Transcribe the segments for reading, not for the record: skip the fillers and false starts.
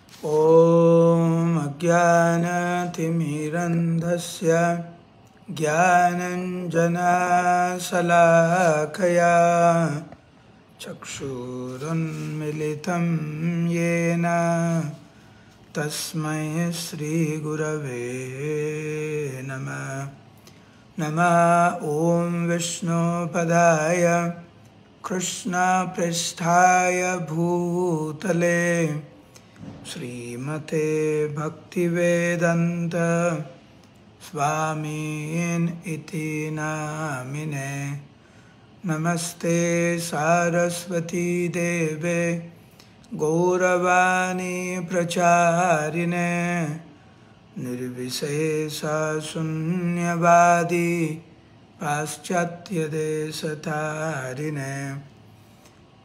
ॐ अज्ञानतिमिरन्धस्य ज्ञानञ्जनशलाकया चक्षुरुन्मिलितं येन तस्मै श्रीगुरवे नमः। नमः ॐ विष्णुपदाय कृष्णपृष्ठाय भूतले श्रीमते भक्तिवेदान्त स्वामिन् इति नामिने। नमस्ते सारस्वती देवे गौरवाणी प्रचारिणे निर्विशेषशून्यवादी पाश्चात्यदेशतारिणे।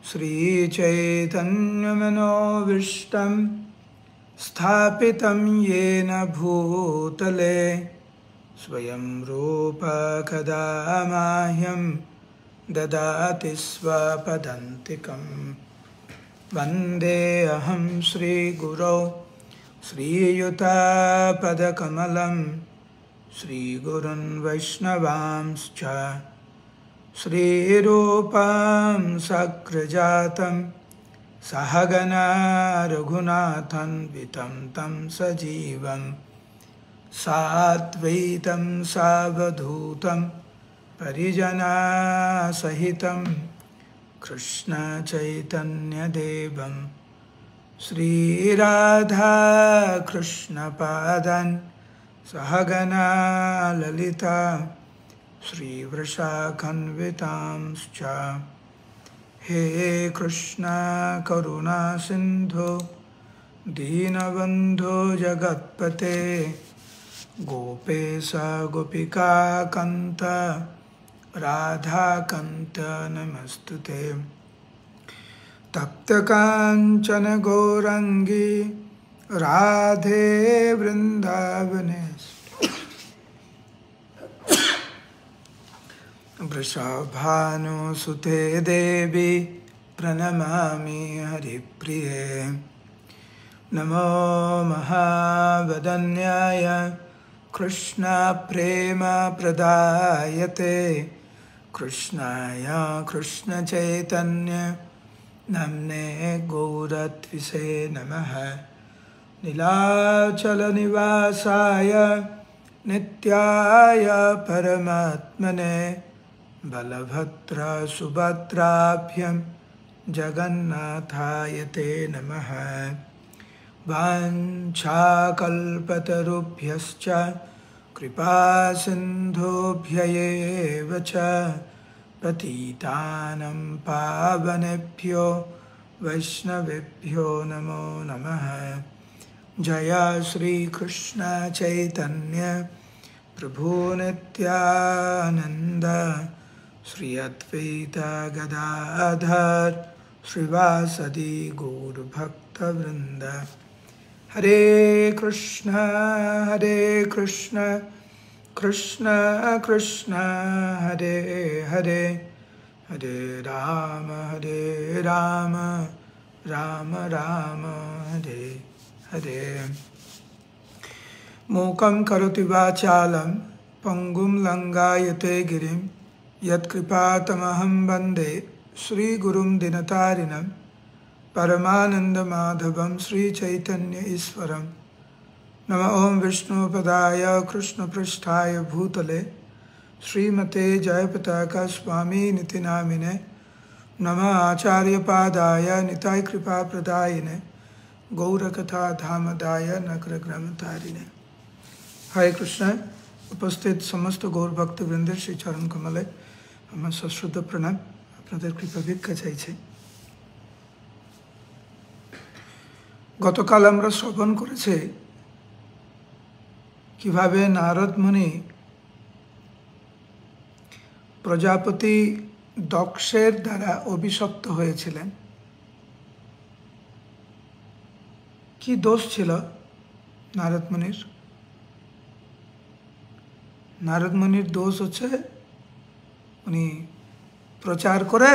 श्रीचैतन्यमनोभीष्टं स्थापितं येन भूतले स्वयं रूप कदा मह्यं ददाति स्वपदान्तिकं। वन्देऽहं श्रीगुरौ श्रीयुतापदकमलं श्रीगुरुन् वैष्णवांश्च श्रीरूपं सक्रजातं सहगना रघुनाथान्वितं तं सजीवं साद्वैतं सावधूतं परिजनसहितं कृष्णचैतन्यदेवं श्रीराधाकृष्णपादान् सहगना ललिता श्रीवृषाखन्वितांश्च। हे कृष्ण करुणा सिन्धु दीनबन्धो जगत्पते गोपेश गोपिकान्त राधाकान्त नमस्तुते। तप्तकाञ्चन गौराङ्गी राधे वृन्दावनेश्वरी वृषभानुसुते देवी प्रणमामि हरिप्रिये। नमो महावदन्याय कृष्णप्रेमप्रदायते कृष्णाय कृष्णचैतन्य नाम्ने गौरत्विषे नमः। नीलाचलनिवासाय नित्याय परमात्मने बलभद्र सुभद्राभ्यां जगन्नाथाय ते नमः। वाञ्छाकल्पतरुभ्यश्च कृपासिन्धुभ्यैव च पतितानां पावनेभ्यो वैष्णवेभ्यो नमो नमः। जय श्री कृष्ण चैतन्य प्रभु नित्यानंद श्री अद्वैत गदाधर श्रीवासदि गौरभक्तवृंद। हरे कृष्ण कृष्ण कृष्ण हरे हरे, हरे राम राम राम हरे हरे। मूकं करोति वाचालं पंगुं लंघयते गिरिं यत्कृपातमहं वन्दे श्रीगुरुं दिनतारिणं परमानन्दमाधवं श्रीचैतन्य ईश्वरं। नमः ओं विष्णुपदाय कृष्णपृष्ठाय भूतले श्रीमते जयपताका स्वामिनिति नामिने। नमः आचार्यपादाय निताय कृपाप्रदायिने गौरकथा धामदाय नगरग्रामतारिणे। हरे कृष्ण। उपस्थित समस्त गौर भक्तवृंदेर श्री चरण कमले আমার সশ্রদ্ধ প্রণাম। আপনাদের কৃপা ভিক্ষা চাইছি। গতকাল আমরা শ্রবণ করেছি কিভাবে নারদ মুনি প্রজাপতি দক্ষের দ্বারা অভিশপ্ত হয়েছিলেন। কি দোষ ছিল নারদ মুনির? নারদ মুনির দোষ হচ্ছে উনি প্রচার করে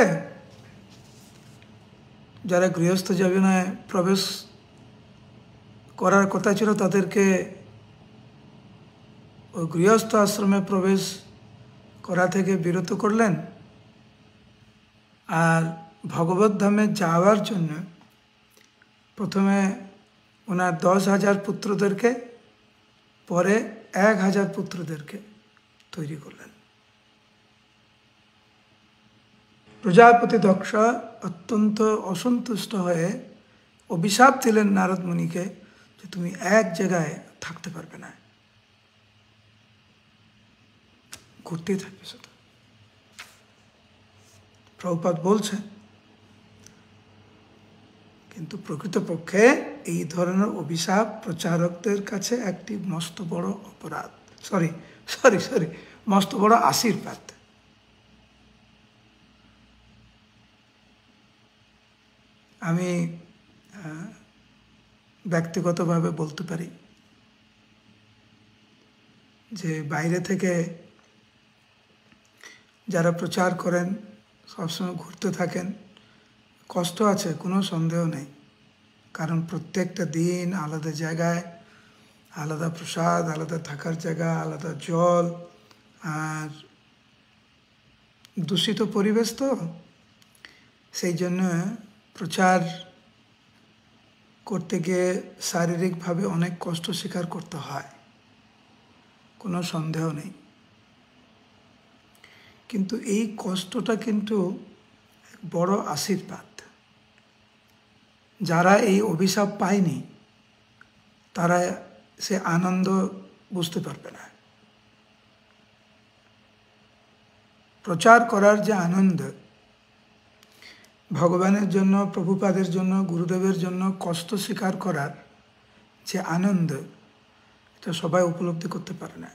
যারা গৃহস্থ জীবনে প্রবেশ করার কথা ছিল তাদেরকে ওই গৃহস্থ আশ্রমে প্রবেশ করা থেকে বিরত করলেন, আর ভগবত ধামে যাওয়ার জন্য প্রথমে ওনার 10,000 পুত্রদেরকে, পরে 1,000 পুত্রদেরকে তৈরি করলেন। প্রজাপতি দক্ষ অত্যন্ত অসন্তুষ্ট হয়ে অভিশাপ দিলেন নারদ মুনিকে যে তুমি এক জায়গায় থাকতে পারবে না, ঘুরতেই থাকবে শুধু। প্রভুপাদ বলছেন কিন্তু প্রকৃতপক্ষে এই ধরনের অভিশাপ প্রচারকদের কাছে একটি মস্ত বড় অপরাধ, মস্ত বড় আশীর্বাদ। আমি ব্যক্তিগতভাবে বলতে পারি যে বাইরে থেকে যারা প্রচার করেন, সবসময় ঘুরতে থাকেন, কষ্ট আছে, কোনো সন্দেহ নেই। কারণ প্রত্যেকটা দিন আলাদা জায়গায়, আলাদা প্রসাদ, আলাদা থাকার জায়গা, আলাদা জল, আর দূষিত পরিবেশ, তো সেই জন্য প্রচার করতে গিয়ে শারীরিকভাবে অনেক কষ্ট স্বীকার করতে হয়, কোনো সন্দেহ নেই। কিন্তু এই কষ্টটা কিন্তু বড় আশীর্বাদ। যারা এই অভিশাপ পায়নি তারা সে আনন্দ বুঝতে পারবে না। প্রচার করার যে আনন্দ, ভগবানের জন্য, প্রভুপাদের জন্য, গুরুদেবের জন্য কষ্ট স্বীকার করার যে আনন্দ, এটা সবাই উপলব্ধি করতে পারে না।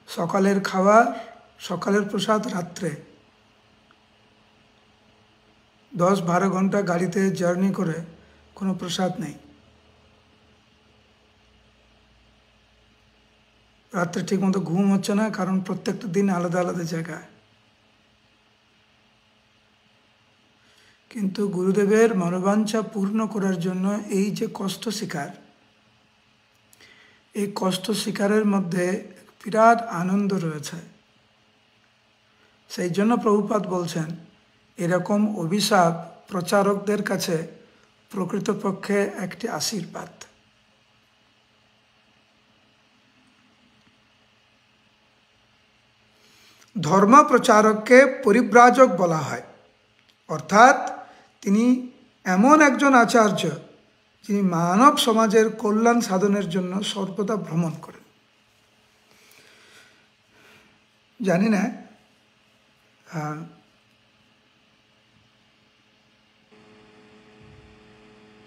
সকালের খাবার, সকালের প্রসাদ রাত্রে 10-12 ঘন্টা গাড়িতে জার্নি করে কোনো প্রসাদ নেই। রাত্রে ঠিকমতো ঘুম হচ্ছে না, কারণ প্রত্যেকটা দিন আলাদা আলাদা জায়গায়। কিন্তু গুরুদেবের মনোবাঞ্ছা পূর্ণ করার জন্য এই যে কষ্ট স্বীকার, এই কষ্ট স্বীকারের মধ্যে বিরাট আনন্দ রয়েছে। সেই জন্য প্রভুপাদ বলছেন এরকম অভিশাপ প্রচারকদের কাছে প্রকৃতপক্ষে একটি আশীর্বাদ। ধর্ম প্রচারককে পরিব্রাজক বলা হয়, অর্থাৎ তিনি এমন একজন আচার্য যিনি মানব সমাজের কল্যাণ সাধনের জন্য সর্বদা ভ্রমণ করেন। জানি না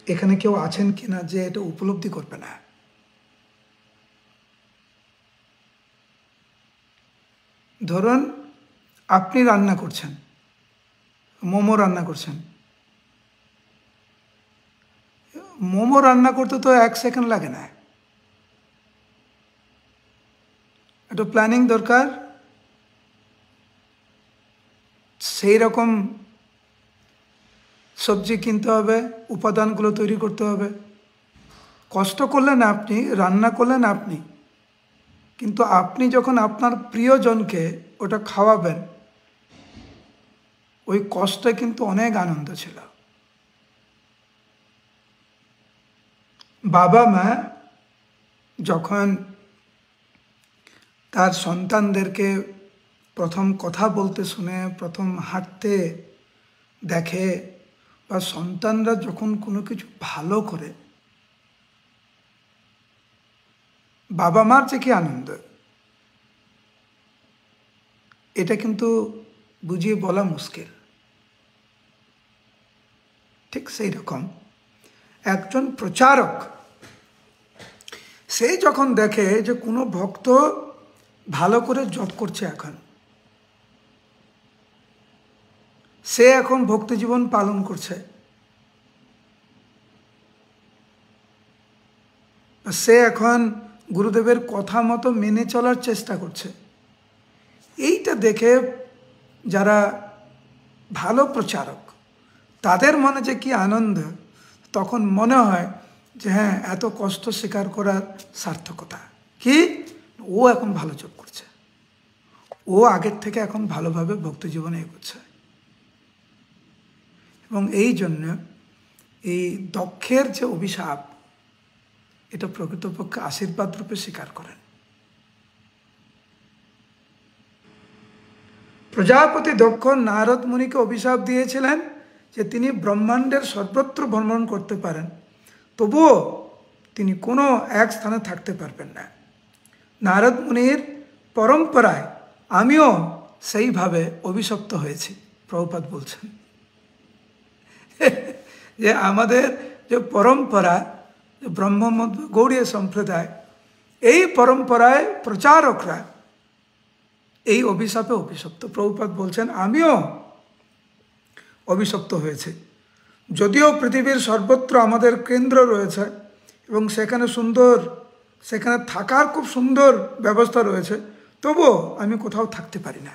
এখানে কেউ আছেন কিনা যে এটা উপলব্ধি করবে না। ধরুন আপনি রান্না করছেন, মোমো রান্না করছেন। মোমো রান্না করতে তো 1 সেকেন্ড লাগে না, একটু প্ল্যানিং দরকার। সেই রকম সবজি কিনতে হবে, উপাদানগুলো তৈরি করতে হবে। কষ্ট করলেন আপনি, রান্না করলেন আপনি, কিন্তু আপনি যখন আপনার প্রিয়জনকে ওটা খাওয়াবেন, ওই কষ্টে কিন্তু অনেক আনন্দ ছিল। বাবা মা যখন তার সন্তানদেরকে প্রথম কথা বলতে শুনে, প্রথম হাঁটতে দেখে, বা সন্তানরা যখন কোনো কিছু ভালো করে, বাবা মার যে কি আনন্দ, এটা কিন্তু বুঝিয়ে বলা মুশকিল। ঠিক সেই রকম একজন প্রচারক, সে যখন দেখে যে কোনো ভক্ত ভালো করে জপ করছে, এখন সে এখন ভক্তি জীবন পালন করছে, সে এখন গুরুদেবের কথা মতো মেনে চলার চেষ্টা করছে, এইটা দেখে যারা ভালো প্রচারক তাদের মনে যে কি আনন্দ, তখন মনে হয় যে হ্যাঁ, এত কষ্ট স্বীকার করার সার্থকতা কি, ও এখন ভালো জব করছে, ও আগের থেকে এখন ভালোভাবে ভক্তি জীবনে এগোচ্ছে। এবং এই জন্য এই দক্ষের যে অভিশাপ, এটা প্রকৃতপক্ষে আশীর্বাদ রূপে স্বীকার করেন। প্রজাপতি দক্ষ নারদ মুনিকে অভিশাপ দিয়েছিলেন যে তিনি ব্রহ্মাণ্ডের সর্বত্র ভ্রমণ করতে পারেন, তবুও তিনি কোনো এক স্থানে থাকতে পারবেন না। নারদ মুনির পরম্পরায় আমিও সেইভাবে অভিশপ্ত হয়েছি, প্রভুপাদ বলছেন। যে আমাদের যে পরম্পরা, ব্রহ্মমত গৌড়ীয় সম্প্রদায়, এই পরম্পরায় প্রচারকরা এই অভিশাপে অভিশপ্ত। প্রভুপাদ বলছেন আমিও অভিশপ্ত হয়েছে। যদিও পৃথিবীর সর্বত্র আমাদের কেন্দ্র রয়েছে এবং সেখানে থাকার খুব সুন্দর ব্যবস্থা রয়েছে, তবুও আমি কোথাও থাকতে পারি না।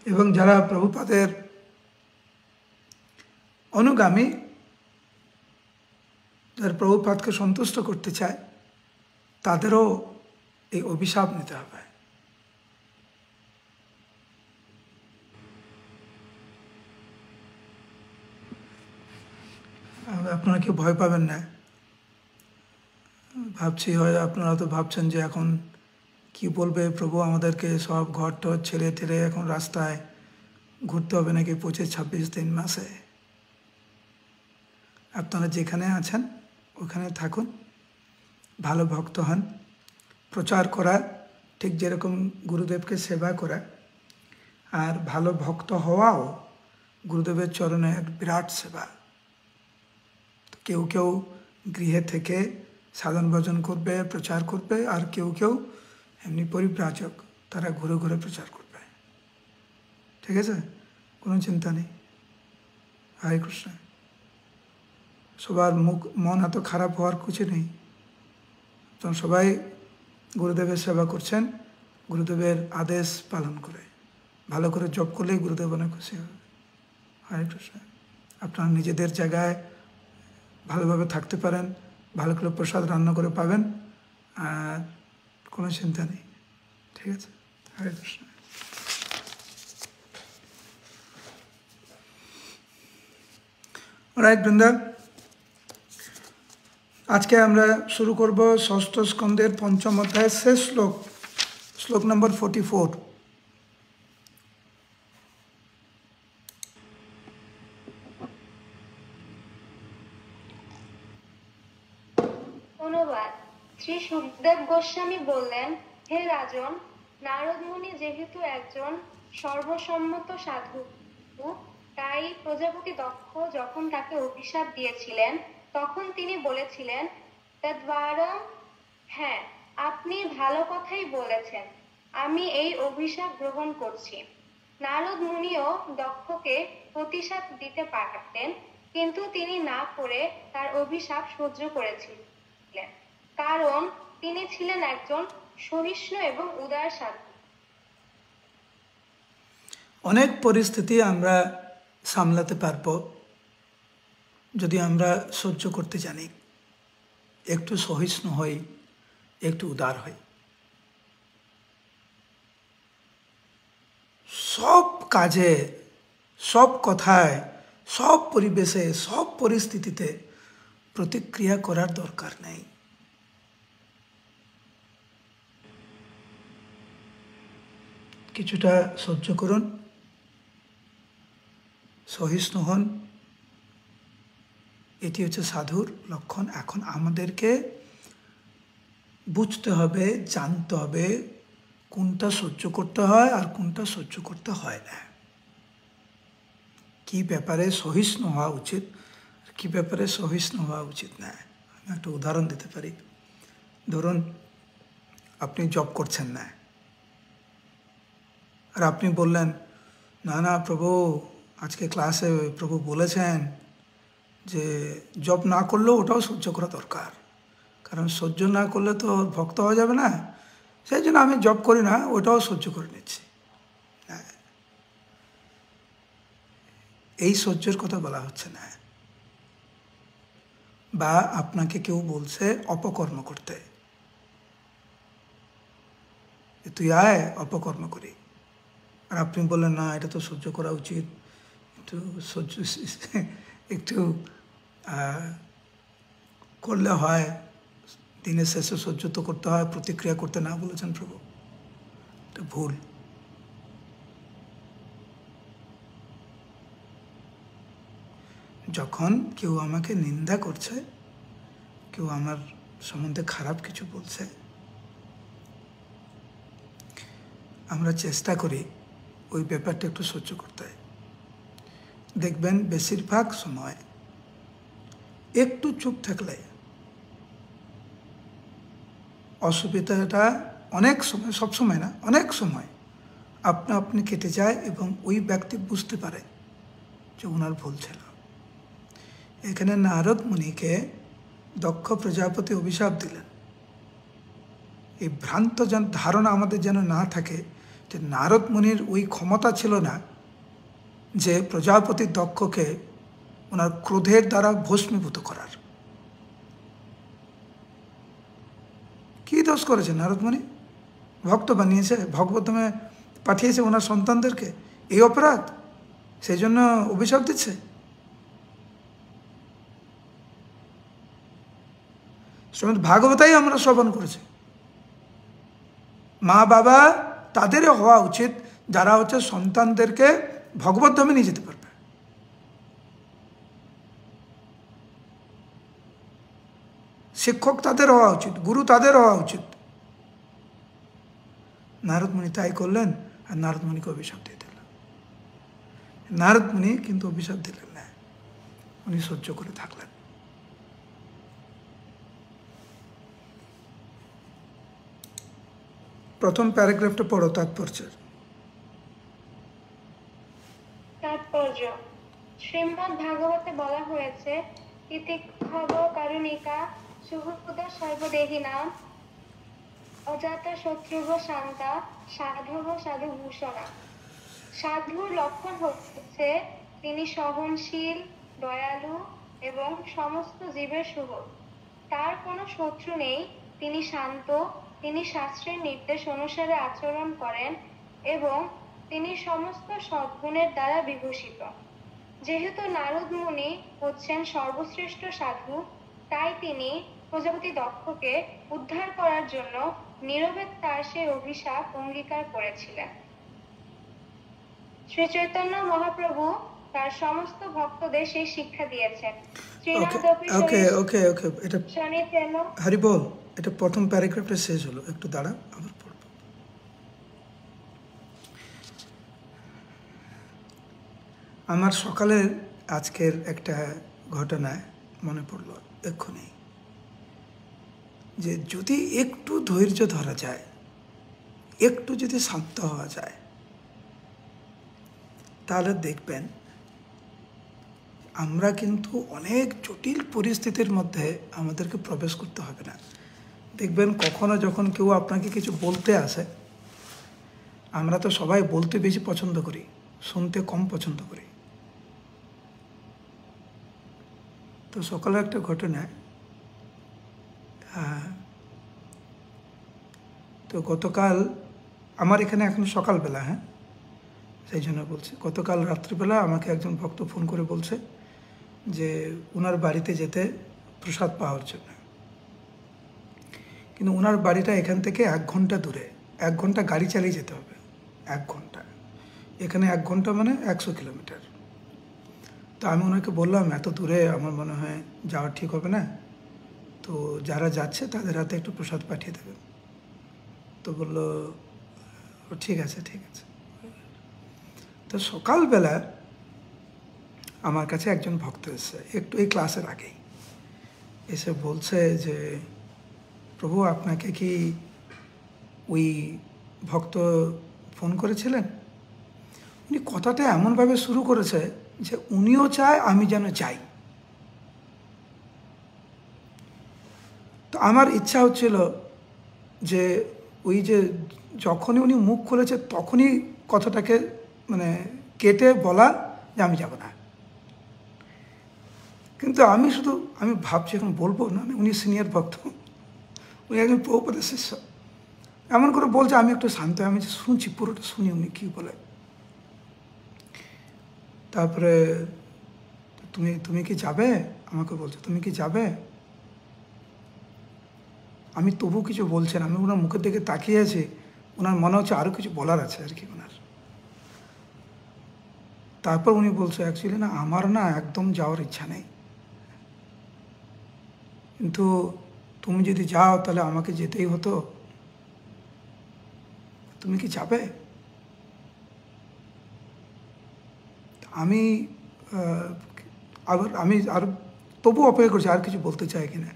এবং যারা প্রভুপাদের অনুগামী, যারা প্রভুপাদকে সন্তুষ্ট করতে চায়, তাদেরও এই অভিশাপ নিতে হবে। আপনারা কেউ ভয় পাবেন না। ভাবছি হয় আপনারা তো ভাবছেন যে এখন কি বলবে প্রভু, আমাদেরকে সব ঘর টর ছেড়ে ঠেড়ে এখন রাস্তায় ঘুরতে হবে নাকি 25-26 দিন মাসে। আপনারা যেখানে আছেন ওখানে থাকুন, ভালো ভক্ত হন। প্রচার করা ঠিক যেরকম গুরুদেবকে সেবা করা, আর ভালো ভক্ত হওয়াও গুরুদেবের চরণে এক বিরাট সেবা। কেউ কেউ গৃহে থেকে সাধন ভজন করবে, প্রচার করবে, আর কেউ কেউ এমনি পরিব্রাজক, তারা ঘুরে ঘুরে প্রচার করবে। ঠিক আছে, কোনো চিন্তা নেই। হরে কৃষ্ণ। সবার মন এত খারাপ হওয়ার কিছু নেই। তখন সবাই গুরুদেবের সেবা করছেন, গুরুদেবের আদেশ পালন করে ভালো করে জপ করলেই গুরুদেব অনেক খুশি হবে। হরে কৃষ্ণ। আপনারা নিজেদের জায়গায় ভালোভাবে থাকতে পারেন, ভালো করে প্রসাদ রান্না করে পাবেন, আর কোনো চিন্তা নেই। ঠিক আছে, হরে কৃষ্ণ। রাইট বৃন্দা, আজকে আমরা শুরু করব ষষ্ঠ স্কন্ধের 5ম অধ্যায়ের শেষ শ্লোক নম্বর 44। অনুবাদ। শ্রী সুখদেব গোস্বামী বললেন, হে রাজন, নারদ মুনি যেহেতু একজন সর্বসম্মত সাধু, তাই প্রজাপতি দক্ষ যখন তাকে অভিশাপ দিয়েছিলেন তখন তিনি বলেছিলেন, তদ্বারম, হ্যাঁ, আপনি ভালো কথাই বলেছেন, আমি এই অভিশাপ গ্রহণ করছি। নারদ মুনিও দক্ষকে প্রতিশাপ দিতে পারতেন, কিন্তু তিনি না করে তার অভিশাপ সহ্য করেছিলেন, কারণ তিনি ছিলেন একজন সহিষ্ণু এবং উদার সাধু। অনেক পরিস্থিতি আমরা সামলাতে পারবো যদি আমরা সহ্য করতে জানি, একটু সহিষ্ণু হই, একটু উদার হই। সব কাজে, সব কথায়, সব পরিবেশে, সব পরিস্থিতিতে প্রতিক্রিয়া করার দরকার নেই। কিছুটা সহ্য করুন, সহিষ্ণু হন, এটি হচ্ছে সাধুর লক্ষণ। এখন আমাদেরকে বুঝতে হবে, জানতে হবে কোনটা সহ্য করতে হয় আর কোনটা সহ্য করতে হয় না, কি ব্যাপারে সহিষ্ণু হওয়া উচিত, কি ব্যাপারে সহিষ্ণু হওয়া উচিত না। আমি একটা উদাহরণ দিতে পারি। ধরুন আপনি জব করছেন না, আর আপনি বললেন, না না প্রভু, আজকে ক্লাসে প্রভু বলেছেন যে জব না করলেও ওটাও সহ্য করা দরকার, কারণ সহ্য না করলে তো ভক্ত হওয়া যাবে না। সেই জন্য আমি জব করি না, ওটাও সহ্য করে নিচ্ছি। এই সহ্যের কথা বলা হচ্ছে না। বা আপনাকে কেউ বলছে অপকর্ম করতে, তুই আয় অপকর্ম করি, আর আপনি বললেন না এটা তো সহ্য করা উচিত, একটু সহ্য একটু করলে হয়, দিনের শেষে সহ্য তো করতে হয়, প্রতিক্রিয়া করতে না বলেছেন প্রভু। এটা ভুল। যখন কেউ আমাকে নিন্দা করছে, কেউ আমার সম্বন্ধে খারাপ কিছু বলছে, আমরা চেষ্টা করি ওই ব্যাপারটা একটু সহ্য করতে। দেখবেন বেশিরভাগ সময় একটু চুপ থাকলে অসুবিধাটা অনেক সময়, সব সময় না, অনেক সময় আপনা আপনি কেটে যায় এবং ওই ব্যক্তি বুঝতে পারে যে ওনার ভুল ছিল। এখানে নারদ মুনিকে দক্ষ প্রজাপতি অভিশাপ দিলেন। এই ভ্রান্ত ধারণা আমাদের যেন না থাকে যে নারদ মুনির ওই ক্ষমতা ছিল না যে প্রজাপতি দক্ষকে ওনার ক্রোধের দ্বারা ভস্মীভূত করার। কি দোষ করেছে নারদ মুনি? ভক্ত বানিয়েছে, ভগবতমে পাঠিয়েছে ওনার সন্তানদেরকে, এই অপরাধ, সেই জন্য অভিশাপ দিচ্ছে। শ্রীমদ্ ভাগবতাই আমরা শ্রবণ করেছি। মা বাবা তাদেরও হওয়া উচিত যারা হচ্ছে সন্তানদেরকে ভগবত ধামে নিয়ে যেতে পারবে। শিক্ষক তাদের হওয়া উচিত, গুরু তাদের হওয়া উচিত। নারদ মুনি তাই করলেন, আর নারদ মুনিকে অভিশাপ দিয়ে দিলেন। নারদ মুনি কিন্তু অভিশাপ দিলেন না, উনি সহ্য করে থাকলেন। প্রথম প্যারাগ্রাফটা পড়ো, তাৎপর্যের। তাৎপর্য: শ্রীমদ্ ভাগবতে বলা হয়েছে, তিতিক্ষব কারুণিকা সুহৃদা সর্বদেহিনাম অজাত শত্রুভ শান্তা সাধব সাধুভূষণা। সাধুর লক্ষণ হচ্ছে তিনি সহনশীল, দয়ালু এবং সমস্ত জীবের সুহৃদ। তার কোনো শত্রু নেই, তিনি শান্ত, তিনি শাস্ত্রের নির্দেশ অনুসারে আচরণ করেন এবং তিনি সমস্ত সদ্গুণের দ্বারা বিভূষিত। যেহেতু নারদ মুনি হচ্ছেন সর্বশ্রেষ্ঠ সাধু, তাই তিনি প্রজাপতি দক্ষকে উদ্ধার করার জন্য নীরবে তার সেই অভিশাপ অঙ্গীকার করেছিলেন। শ্রী চৈতন্য মহাপ্রভু তার সমস্ত ভক্তদের সেই শিক্ষা দিয়েছেন। এটা হরি বল, এটা প্রথম প্যারাগ্রাফটা শেষ হলো, একটু দাঁড়া, আবার পড়ব। আমার সকালের আজকের একটা ঘটনা মনে পড়লো এক্ষুনি, যে যদি একটু ধৈর্য ধরা যায়, একটু যদি শান্ত হওয়া যায়, তাহলে দেখবেন আমরা কিন্তু অনেক জটিল পরিস্থিতির মধ্যে আমাদেরকে প্রবেশ করতে হবে না। দেখবেন কখনো যখন কেউ আপনাকে কিছু বলতে আসে, আমরা তো সবাই বলতে বেশি পছন্দ করি, শুনতে কম পছন্দ করি। তো সকালে একটা ঘটনা, তো গতকাল আমার এখানে এখন সকালবেলা, সেই জন্য বলছি, গতকাল রাত্রিবেলা আমাকে একজন ভক্ত ফোন করে বলছে যে ওনার বাড়িতে যেতে প্রসাদ পাওয়ার জন্য। কিন্তু ওনার বাড়িটা এখান থেকে 1 ঘন্টা দূরে, 1 ঘন্টা গাড়ি চালিয়ে যেতে হবে, 1 ঘন্টা। এখানে 1 ঘন্টা মানে 100 কিলোমিটার। তো আমি ওনাকে বললাম এত দূরে আমার মনে হয় যাওয়া ঠিক হবে না, তো যারা যাচ্ছে তাদের হাতে একটু প্রসাদ পাঠিয়ে দেবেন। তো বললো ঠিক আছে ঠিক আছে। তো সকালবেলা আমার কাছে একজন ভক্ত এসে, একটু এই ক্লাসের আগেই এসে বলছে যে প্রভু আপনাকে কি ওই ভক্ত ফোন করেছিলেন? উনি কথাটা এমনভাবে শুরু করেছে যে উনিও চায় আমি যেন যাই। তো আমার ইচ্ছা হচ্ছিল যে ওই যে যখনই উনি মুখ খুলেছে তখনই কথাটাকে মানে কেটে বলা যে আমি যাব না। কিন্তু আমি ভাবছি এখন বলবো না, উনি সিনিয়র ভক্ত, উনি একজন প্রভুপাদের শিষ্য, এমন করে বলছে আমি একটু শান্ত, আমি যে শুনছি, পুরোটা শুনি উনি কী বলে। তারপরে তুমি তুমি কি যাবে, আমাকে বলছে তুমি কি যাবে। আমি তবু কিছু বলছেন, আমি ওনার মুখের দিকে তাকিয়ে আছি, ওনার মনে হচ্ছে আরও কিছু বলার আছে আর কি ওনার। তারপর উনি বলছে অ্যাকচুয়ালি না, আমার না একদম যাওয়ার ইচ্ছা নেই, কিন্তু তুমি যদি যাও তাহলে আমাকে যেতেই হতো, তুমি কি যাবে। আমি আমি আর তবু অপেক্ষা করছি আর কিছু বলতে চাই কিনা।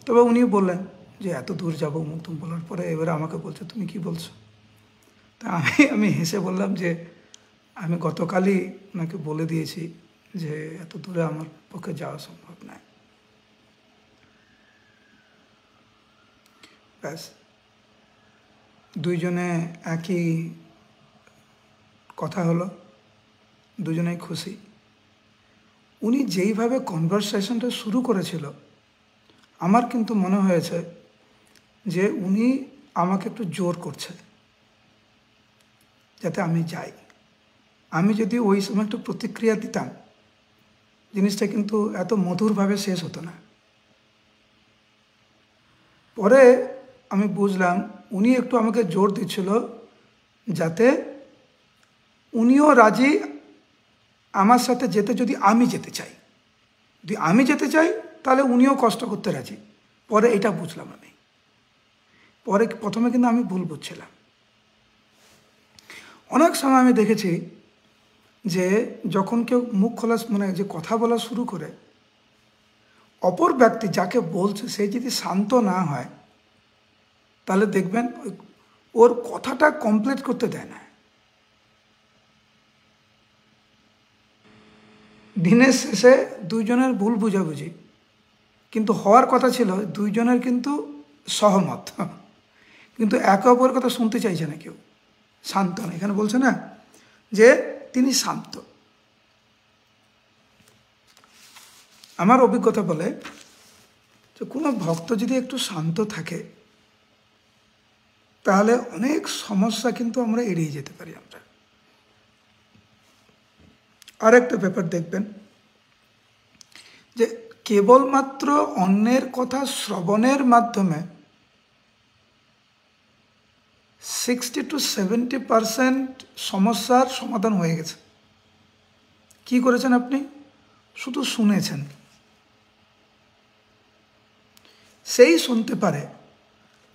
তবে উনি বললেন যে এত দূর যাবো মুখ তুমি বলার পরে এবারে আমাকে বলছো তুমি কি বলছো। তা আমি হেসে বললাম যে আমি গতকালই ওনাকে বলে দিয়েছি যে এত দূরে আমার পক্ষে যাওয়া সম্ভব নয়। ব্যাস, দুইজনে একই কথা হলো, দুজনেই খুশি। উনি যেইভাবে কনভারসেশনটা শুরু করেছিল, আমার কিন্তু মনে হয়েছে যে উনি আমাকে একটু জোর করছে যাতে আমি যাই। আমি যদি ওই সময় একটু প্রতিক্রিয়া দিতাম, জিনিসটা কিন্তু এত মধুরভাবে শেষ হতো না। পরে আমি বুঝলাম উনি একটু আমাকে জোর দিচ্ছিল যাতে উনিও রাজি আমার সাথে যেতে, যদি আমি যেতে চাই। যদি আমি যেতে চাই তাহলে উনিও কষ্ট করতে রাজি। পরে এটা বুঝলাম আমি। প্রথমে কিন্তু আমি ভুল বুঝছিলাম। অনেক সময় আমি দেখেছি যে যখন কেউ মুখ খোলা মানে যে কথা বলা শুরু করে, অপর ব্যক্তি যাকে বলছে সে যদি শান্ত না হয় তাহলে দেখবেন ওর কথাটা কমপ্লিট করতে দেয় না। দিনের শেষে দুইজনের ভুল বুঝাবুঝি, কিন্তু হওয়ার কথা ছিল দুইজনের কিন্তু সহমত, কিন্তু একে অপরের কথা শুনতে চাইছে না কেউ। শান্ত না, এখানে বলছে না যে তিনি শান্ত। আমার অভিজ্ঞতা বলে যে কোনো ভক্ত যদি একটু শান্ত থাকে তাহলে অনেক সমস্যা কিন্তু আমরা এড়িয়ে যেতে পারি। আমরা আর একটা ব্যাপার দেখবেন যে কেবলমাত্র অন্যের কথা শ্রবণের মাধ্যমে 60 to 70% সমস্যার সমাধান হয়ে গেছে। কি করেছেন আপনি? শুধু শুনেছেন। সেই শুনতে পারে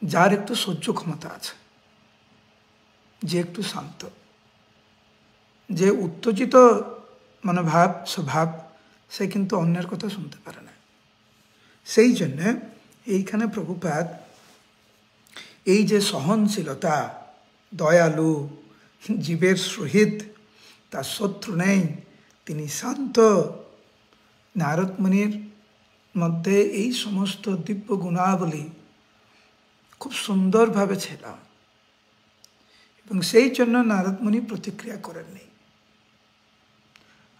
যার একটু সহ্য ক্ষমতা আছে, যে একটু শান্ত, যে উত্তেজিত মানে স্বভাব, সে কিন্তু অন্যের কথা শুনতে পারে না। সেই জন্যে এইখানে প্রভুপাদ এই যে সহনশীলতা, দয়ালু, জীবের সহিত তার শত্রু নেই, তিনি শান্ত, নারদ মুনির মধ্যে এই সমস্ত দিব্য গুণাবলী খুব সুন্দরভাবে ছিল, এবং সেই জন্য নারদ মুনি প্রতিক্রিয়া করেননি।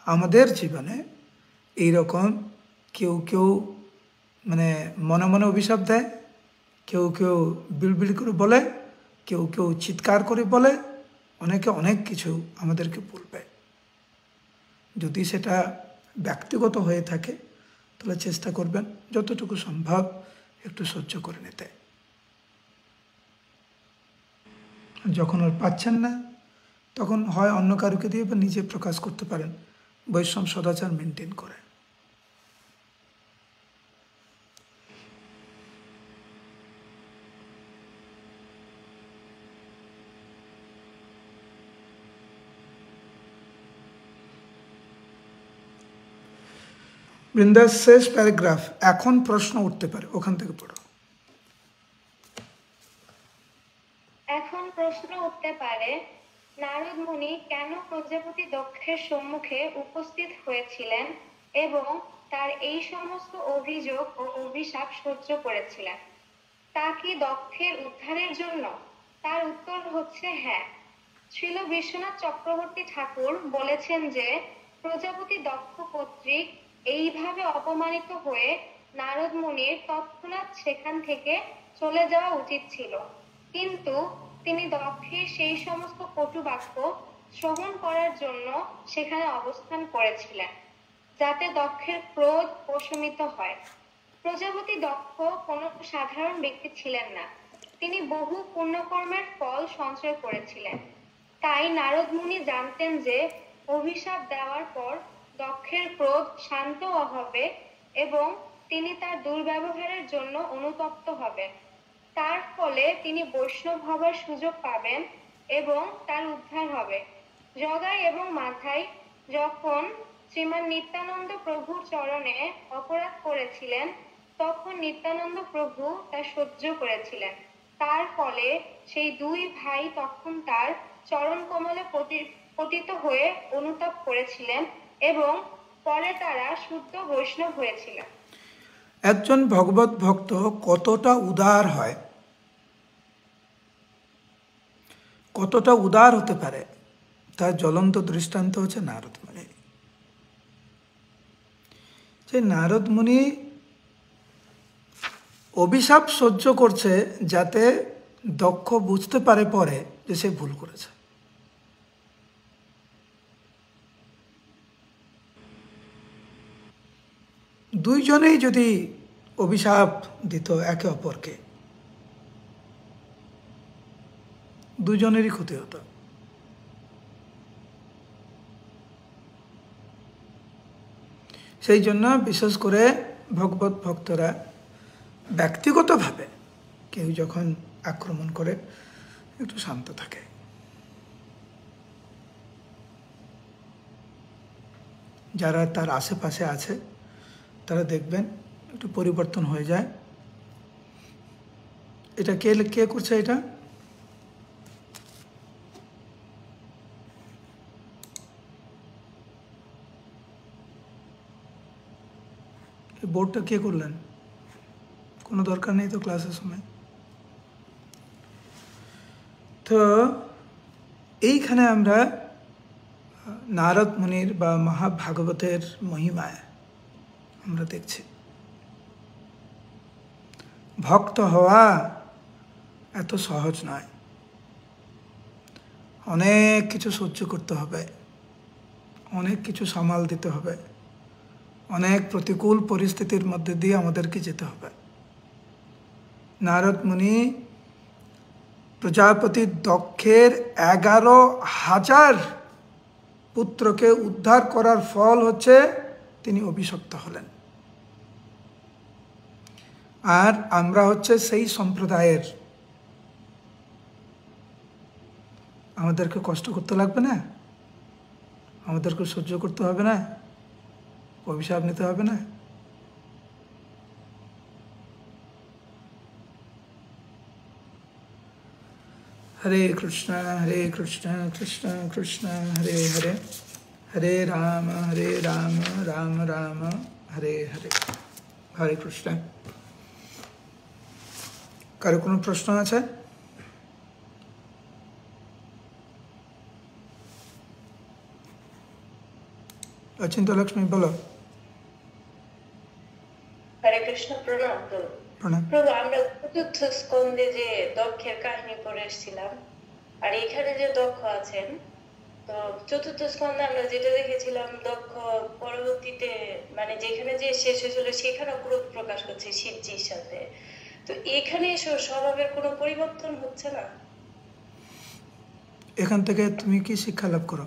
আমাদের জীবনে এইরকম কেউ কেউ মানে মনে মনে অভিশাপ দেয়, কেউ কেউ বিড়বিড় করে বলে, কেউ কেউ চিৎকার করে বলে, অনেকে অনেক কিছু আমাদেরকে বলবে। যদি সেটা ব্যক্তিগত হয়ে থাকে তাহলে চেষ্টা করবেন যতটুকু সম্ভব একটু সহ্য করে নিতে। যখন আর পাচ্ছেন না তখন হয় অন্য কারুকে দিয়ে বা নিজে প্রকাশ করতে পারেন, বৈষ্ণব সদাচার মেনটেন করে। বৃন্দার শেষ প্যারাগ্রাফ, এখন প্রশ্ন উঠতে পারে, ওখান থেকে পড়ো। এখন প্রশ্ন উঠতে পারে, নারদ মুনি কেন প্রজাপতি দক্ষের সম্মুখে উপস্থিত হয়েছিলেন এবং তার এই সমস্ত অভিযোগ ও অভিশাপ সহ্য করেছিলেন? তা কি দক্ষের উদ্ধারের জন্য? তার উত্তর হচ্ছে হ্যাঁ। শ্রীল বিশ্বনাথ চক্রবর্তী ঠাকুর বলেছেন যে প্রজাপতি দক্ষ কর্তৃক এইভাবে অপমানিত হয়ে নারদ মুনির তৎক্ষণাৎ সেখান থেকে চলে যাওয়া উচিত ছিল, কিন্তু তিনি দক্ষের সেই সমস্ত কটু বাক্য শ্রবণ করার জন্য সেখানে অবস্থান করেছিলেন, যাতে দক্ষের ক্রোধ প্রশমিত হয়। প্রজাপতি দক্ষ কোনো সাধারণ ব্যক্তি ছিলেন না, তিনি বহু পুণ্যকর্মের ফল সঞ্চয় করেছিলেন। তাই নারদ মুনি জানতেন যে অভিশাপ দেওয়ার পর দক্ষের ক্রোধ শান্ত হবে এবং তিনি তার দুর্ব্যবহারের জন্য অনুতপ্ত হবেন। তার ফলে তিনি বৈষ্ণব হবার সুযোগ পাবেন এবং তার উদ্ধার হবে। জগাই এবং মাথায় যখন শ্রীমান নিত্যানন্দ প্রভুর চরণে অপরাধ করেছিলেন, তখন নিত্যানন্দ প্রভু তা সহ্য করেছিলেন। তার ফলে সেই দুই ভাই তখন তার চরণ কমলে পতিত হয়ে অনুতাপ করেছিলেন এবং পরে তারা শুদ্ধ বৈষ্ণব হয়েছিলেন। একজন ভগবত ভক্ত কতটা উদার হয়, কতটা উদার হতে পারে, তার জ্বলন্ত দৃষ্টান্ত হচ্ছে নারদ মুনি। যে নারদ মুনি অভিশাপ সহ্য করছে যাতে দক্ষ বুঝতে পারে পরে যে সে ভুল করেছে। দুইজনেই যদি অভিশাপ দিত একে অপরকে, দুজনেরই ক্ষতি হতো। সেই জন্য বিশেষ করে ভগবত ভক্তরা ব্যক্তিগতভাবে কেউ যখন আক্রমণ করে একটু শান্ত থাকে। যারা তার আশেপাশে আছে তারা দেখবেন একটু পরিবর্তন হয়ে যায়। এটা কে করছে? এটা বোর্ডটা কে করলেন? কোনো দরকার নেই তো ক্লাসের সময়। তো এইখানে আমরা নারদ মুনির বা মহাভাগবতের মহিমায় আমরা দেখছি ভক্ত হওয়া এত সহজ নয়, অনেক কিছু সহ্য করতে হবে, অনেক কিছু সামাল দিতে হবে, অনেক প্রতিকূল পরিস্থিতির মধ্যে দিয়ে আমাদেরকে যেতে হবে। নারদ মুনি প্রজাপতি দক্ষের 11,000 পুত্রকে উদ্ধার করার ফল হচ্ছে তিনি অভিশপ্ত হলেন। আর আমরা হচ্ছে সেই সম্প্রদায়ের, আমাদেরকে কষ্ট করতে লাগবে না, আমাদেরকে সহ্য করতে হবে না, অভিশাপ নিতে হবে না। হরে কৃষ্ণ কৃষ্ণ কৃষ্ণ হরে হরে, হরে রাম রাম রাম হরে হরে। হরে কৃষ্ণ। কারো কোনো প্রশ্ন আছে? অচিন্তা লক্ষ্মী বলো। হরে কৃষ্ণ। প্রণাম প্রণাম। প্রভু, আমরা চতুর্থ স্কন্ধে যে দক্ষের কাহিনী পড়ে এসেছিলাম, আর এখানে যে দক্ষ আছেন, তো চতুর্থ স্কন্ধে আমরা যেটা দেখেছিলাম, দক্ষ পরবর্তীতে মানে যেখানে যে শেষ হয়েছিল সেখানে ক্রোধ প্রকাশ করছে শিবজির সাথে। তো এখানে স্বভাবের কোনো পরিবর্তন হচ্ছে না? এখান থেকে তুমি কি শিক্ষা লাভ করো?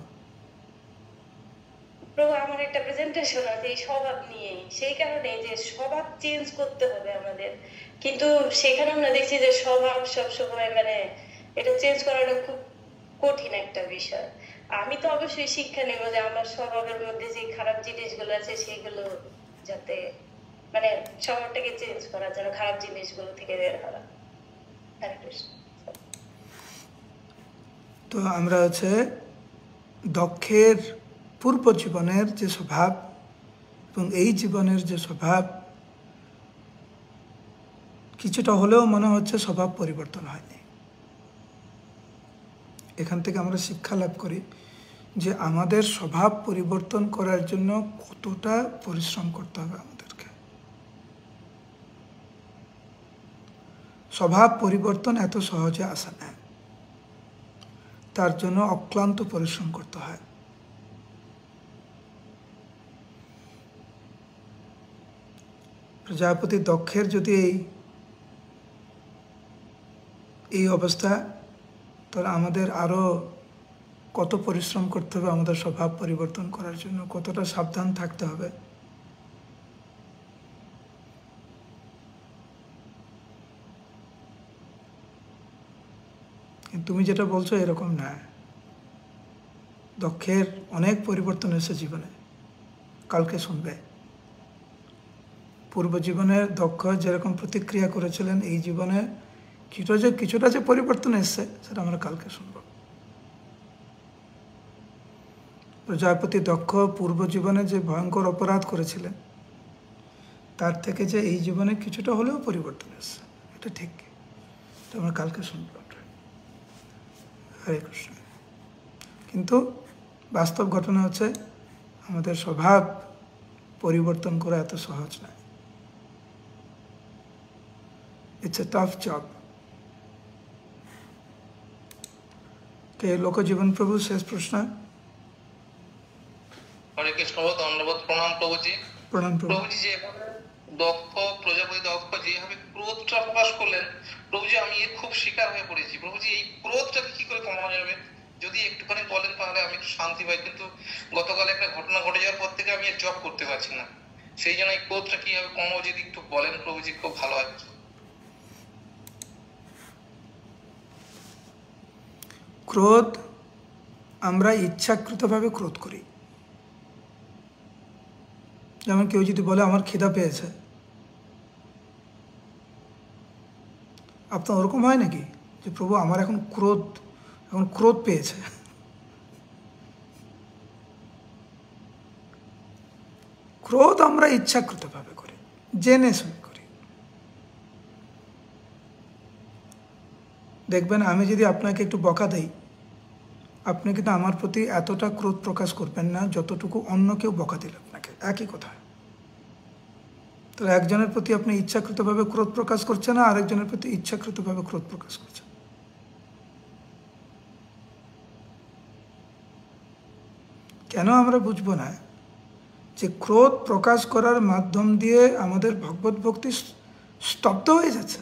প্রভু, আমার একটা প্রেজেন্টেশন আছে এই স্বভাব নিয়েই, সেই কারণে যে স্বভাব চেঞ্জ করতে হবে আমাদের, কিন্তু সেখানে আমরা দেখছি যে স্বভাব সবসময় মানে এটা চেঞ্জ করাটা খুব কঠিন একটা বিষয়। আমি তো অবশ্যই শিক্ষা নেব যে আমার স্বভাবের মধ্যে যে খারাপ জিনিসগুলো আছে সেগুলো যাতে মানে স্বভাবটাকে চেঞ্জ করার জন্য খারাপ জিনিসগুলো থেকে বের হওয়া। হরে কৃষ্ণ। তো আমরা হচ্ছে দক্ষের পূর্ব জীবনের যে স্বভাব এবং এই জীবনের যে স্বভাব, কিছুটা হলেও মনে হচ্ছে স্বভাব পরিবর্তন হয়নি। এখান থেকে আমরা শিক্ষা লাভ করি যে আমাদের স্বভাব পরিবর্তন করার জন্য কতটা পরিশ্রম করতে হবে আমাদেরকে। স্বভাব পরিবর্তন এত সহজে আসে না, তার জন্য অক্লান্ত পরিশ্রম করতে হয়। প্রজাপতি দক্ষের যদি এই অবস্থা, তাহলে আমাদের আরো কত পরিশ্রম করতে হবে আমাদের স্বভাব পরিবর্তন করার জন্য, কতটা সাবধান থাকতে হবে। তুমি যেটা বলছো এরকম না। দক্ষের অনেক পরিবর্তন এসেছে জীবনে, কালকে শুনবে। পূর্ব জীবনের দক্ষ যেরকম প্রতিক্রিয়া করেছিলেন, এই জীবনে কিছুটা যে পরিবর্তন এসছে সেটা আমরা কালকে শুনব। প্রজাপতি দক্ষ পূর্ব জীবনে যে ভয়ঙ্কর অপরাধ করেছিলেন, তার থেকে যে এই জীবনে কিছুটা হলেও পরিবর্তন এসছে, এটা ঠিক, এটা আমরা কালকে শুনব। হরে কৃষ্ণ। কিন্তু বাস্তব ঘটনা হচ্ছে আমাদের স্বভাব পরিবর্তন করা এত সহজ নয়। It's a tough job. লোকজীবন প্রভু, শেষ প্রশ্ন। হরে কৃষ্ণ, ধন্যবাদ, প্রণাম প্রভুজি। প্রণাম প্রভুজি। যেভাবে দক্ষ প্রজাপতি দক্ষ যেভাবে ক্রোধটা প্রকাশ করলেন প্রভুজি, আমি এর খুব শিকার হয়ে পড়েছি প্রভুজি। এই ক্রোধটাকে কি করে কমানো যাবে যদি একটুখানি বলেন, তাহলে আমি একটু শান্তি পাই। কিন্তু গতকাল একটা ঘটনা ঘটে যাওয়ার পর থেকে আমি জব করতে পারছি না, সেই জন্য এই ক্রোধটা কিভাবে কমাবো যদি একটু বলেন প্রভুজি, খুব ভালো হয়। ক্রোধ আমরা ইচ্ছাকৃতভাবে ক্রোধ করি। যেমন কেউ যদি বলে আমার খিদা পেয়েছে, আপনার ওরকম হয় নাকি যে প্রভু আমার এখন ক্রোধ পেয়েছে? ক্রোধ আমরা ইচ্ছাকৃতভাবে করি, জেনে শুনে করি। দেখবেন আমি যদি আপনাকে একটু বকা দেই, আপনি কিন্তু আমার প্রতি এতটা ক্রোধ প্রকাশ করবেন না যতটুকু অন্য কেউ বকা দিল আপনাকে, একই কথা। তো একজনের প্রতি আপনি ইচ্ছাকৃতভাবে ক্রোধ প্রকাশ করছেন না, আরেকজনের প্রতি ইচ্ছাকৃতভাবে ক্রোধ প্রকাশ করছেন। কেন আমরা বুঝবো না যে ক্রোধ প্রকাশ করার মাধ্যম দিয়ে আমাদের ভগবত ভক্তি স্তব্ধ হয়ে যাচ্ছে,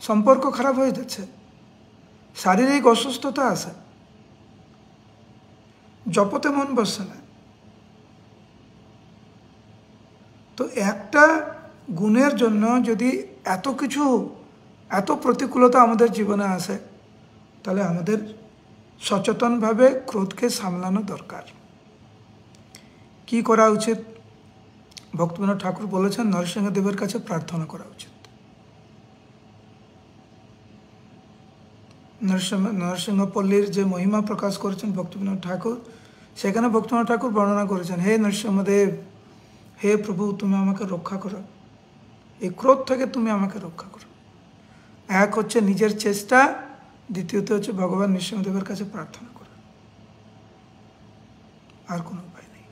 সম্পর্ক খারাপ হয়ে যাচ্ছে, শারীরিক অসুস্থতা আসে, জপতে মন বসছে না। তো একটা গুণের জন্য যদি এত প্রতিকূলতা আমাদের জীবনে আসে, তাহলে আমাদের সচেতনভাবে ক্রোধকে সামলানো দরকার। কি করা উচিত? ভক্তিবিনোদ ঠাকুর বলেছেন নরসিংহদেবের কাছে প্রার্থনা করা উচিত। নরসিংহপল্লীর যে মহিমা প্রকাশ করেছেন ভক্তিবিনোদ ঠাকুর, সেখানে ভক্তিবিনোদ ঠাকুর বর্ণনা করেছেন, হে নরসিংহদেব, হে প্রভু, তুমি আমাকে রক্ষা করো, এই ক্রোধ থেকে তুমি আমাকে রক্ষা করো। এক হচ্ছে নিজের চেষ্টা, দ্বিতীয়ত হচ্ছে ভগবান নরসিংহদেবের কাছে প্রার্থনা করা, আর কোনো উপায় নেই।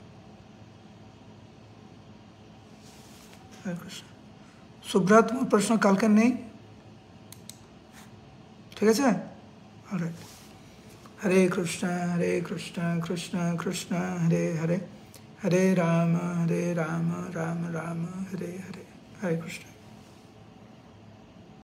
সুব্রত, তোমার প্রশ্ন কালকে নেই? ঠিক আছে, অলরাইট। হরে কৃষ্ণ কৃষ্ণ কৃষ্ণ হরে হরে, হরে রাম রাম রাম হরে হরে। হরে কৃষ্ণ।